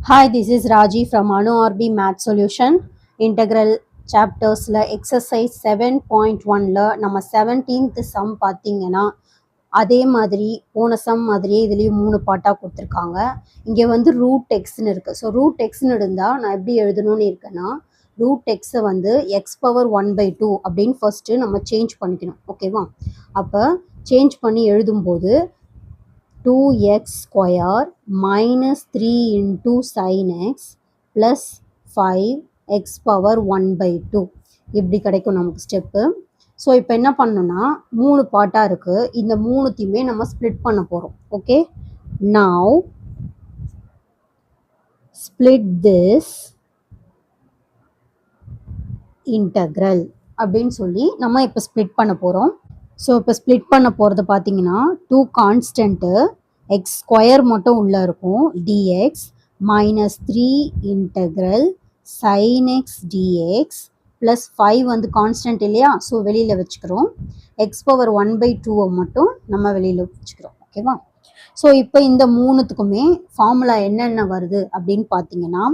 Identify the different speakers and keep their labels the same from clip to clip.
Speaker 1: Hi, this is Raji from Anu RB Math Solution. Integral chaptersல exercise 7.1ல நம்ம 17th sum பார்த்தீங்கன்னா அதே மாதிரி போன சம் மாதிரியே இதுலேயும் 3 பாட்டாக கொடுத்துருக்காங்க. இங்கே வந்து ரூட் எக்ஸ்ன்னு இருக்குது. ஸோ ரூட் எக்ஸ்ன்னு இருந்தால் நான் எப்படி எழுதணும்னு இருக்கேன்னா ரூட் எக்ஸை வந்து எக்ஸ் பவர் 1/2 அப்படின்னு ஃபர்ஸ்ட்டு நம்ம சேஞ்ச் பண்ணிக்கணும். ஓகேவா? அப்போ சேஞ்ச் பண்ணி எழுதும்போது 2x square minus 3 into sin x plus 5x power 1/2 இப்படி கிடைக்கும் நமக்கு ஸ்டெப்பு. ஸோ இப்போ என்ன பண்ணணும்னா 3 பார்ட்டாக இருக்குது. இந்த மூணுத்தையுமே நம்ம ஸ்ப்ளிட் பண்ண போகிறோம். Okay, now split this integral அப்படின்னு சொல்லி நம்ம இப்போ ஸ்ப்ளிட் பண்ண போகிறோம். ஸோ இப்போ ஸ்ப்ளிட் பண்ண போகிறது பார்த்தீங்கன்னா 2 கான்ஸ்டன்ட்டு எக்ஸ் ஸ்கொயர் மட்டும் உள்ளே இருக்கும், dx minus 3 integral sine x dx plus 5 வந்து கான்ஸ்டன்ட் இல்லையா, ஸோ வெளியில் வச்சுக்கிறோம். எக்ஸ் பவர் 1/2 மட்டும் நம்ம வெளியில் வச்சுக்கிறோம். ஓகேவா? ஸோ இப்போ இந்த மூணுத்துக்குமே ஃபார்முலா என்னென்ன வருது அப்படின்னு பார்த்தீங்கன்னா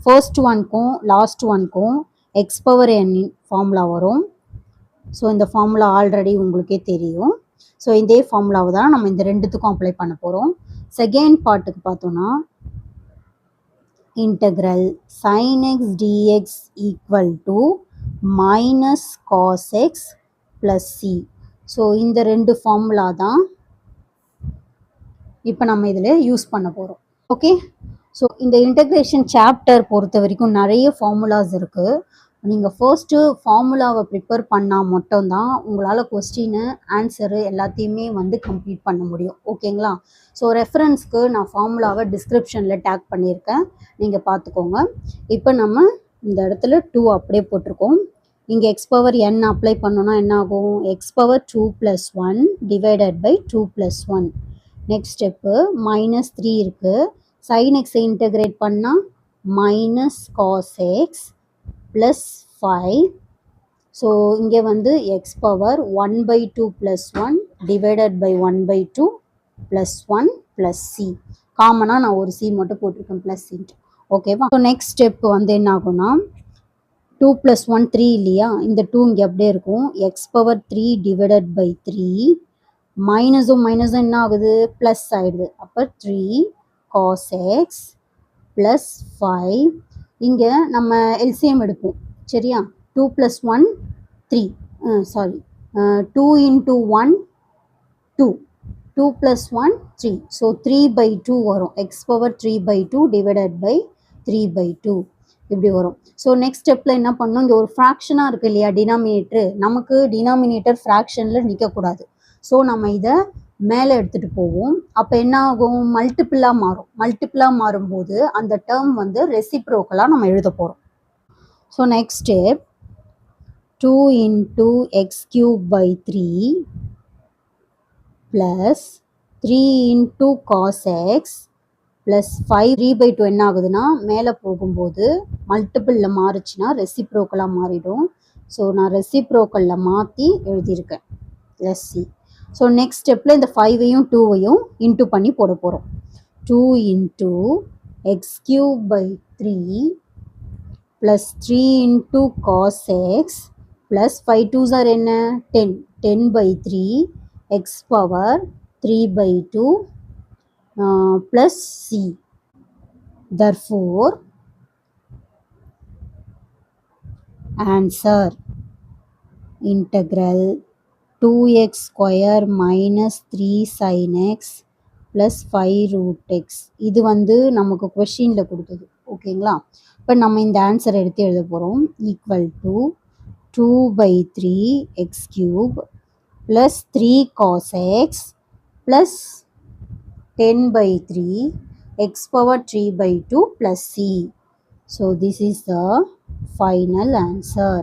Speaker 1: first ஒன்க்கும் last ஒன்க்கும் X power n formula வரும். ஸோ இந்த ஃபார்முலா ஆல்ரெடி உங்களுக்கே தெரியும். ஸோ இதே ஃபார்முலாவை தான் நம்ம இந்த ரெண்டுத்துக்கும் அப்ளை பண்ண போகிறோம். செகண்ட் பார்ட்டுக்கு பார்த்தோன்னா integral sine x d x equal to minus cos x plus c. So இந்த ரெண்டு ஃபார்முலா தான் இப்போ நம்ம இதில் யூஸ் பண்ண போகிறோம். ஓகே, ஸோ இந்த இன்டெக்ரேஷன் சாப்டர் பொறுத்த வரைக்கும் நிறைய ஃபார்முலாஸ் இருக்குது. நீங்கள் ஃபர்ஸ்ட்டு ஃபார்முலாவை ப்ரிப்பேர் பண்ணால் மட்டும்தான் உங்களால் கொஸ்டினு ஆன்சரு எல்லாத்தையுமே வந்து கம்ப்ளீட் பண்ண முடியும். ஓகேங்களா? ஸோ ரெஃபரன்ஸ்க்கு நான் ஃபார்முலாவை டிஸ்கிரிப்ஷனில் டேக் பண்ணியிருக்கேன், நீங்கள் பார்த்துக்கோங்க. இப்போ நம்ம இந்த இடத்துல 2 அப்படியே போட்டிருக்கோம். இங்கே எக்ஸ் பவர் என் அப்ளை பண்ணோன்னா என்ன ஆகும்? X power 2 + 1 divided by 2 + 1. Next step minus 3 இருக்குது. சைன் எக்ஸை இன்டெகிரேட் பண்ணால் minus cos x plus 5. So இங்கே வந்து x power 1/2 + 1 divided by 1/2 plus 1 plus c. காமனாக நான் ஒரு சி மட்டும் போட்டிருக்கேன், ப்ளஸ் இன்ட்டு. ஓகேவா? ஸோ நெக்ஸ்ட் ஸ்டெப் வந்து என்ன ஆகும்னா 2 + 1 3 இல்லையா, இந்த 2 இங்கே அப்படியே இருக்கும். எக்ஸ் பவர் 3 டிவைடட் பை 3 மைனஸும் மைனஸும் என்ன ஆகுது? ப்ளஸ் ஆகிடுது. அப்போ 3 காஸ் எக்ஸ் ப்ளஸ் 5. இங்கே நம்ம எல்சிஎம் எடுப்போம், சரியா? 2 + 1 3, சாரி 2 × 1 2, 2 + 1 3. ஸோ 3/2 வரும். எக்ஸ் பவர் 3/2 டிவைடட் பை 3/2 இப்படி வரும். ஸோ நெக்ஸ்ட் ஸ்டெப்பில் என்ன பண்ணணும்? இங்கே ஒரு ஃப்ராக்ஷனாக இருக்குது இல்லையா, டினாமினேட்டர். நமக்கு டினாமினேட்டர் ஃப்ராக்ஷனில் நிற்கக்கூடாது. ஸோ நம்ம இதை மேலே எடுத்துகிட்டு போவோம். அப்போ என்ன ஆகும்? மல்டிப்பிளாக மாறும். மல்டிப்பிளாக மாறும்போது அந்த டேர்ம் வந்து ரெசிப்ரோக்கலாக நம்ம எழுத போகிறோம். So next step 2 × x³/3 plus 3 × cos x plus 5. 3/2 என்ன ஆகுதுன்னா மேலே போகும்போது மல்டிப்பிளில் மாறுச்சுன்னா ரெசிப்ரோக்கலாக மாறிடும். ஸோ நான் ரெசிப்ரோக்கலில் மாற்றி எழுதியிருக்கேன், ப்ளஸ் சி. ஸோ நெக்ஸ்ட் ஸ்டெப்பில் இந்த 5ஐயும் 2ஐயும் இன்ட்டு பண்ணி போட போகிறோம். 2 × x³/3 plus 3 × cos x plus 5 2s are என்ன? 10. 10/3 X power 3/2 plus C. therefore answer integral 2x square minus 3 sin x plus 5 root x. இது வந்து நமக்கு கொஷினில் கொடுத்தது. ஓகேங்களா? இப்போ நம்ம இந்த ஆன்சர் எடுத்து எழுத போகிறோம். Equal to 2/3 x³ plus 3 cos x plus 10/3 x power 3/2 plus c. So this is the final answer.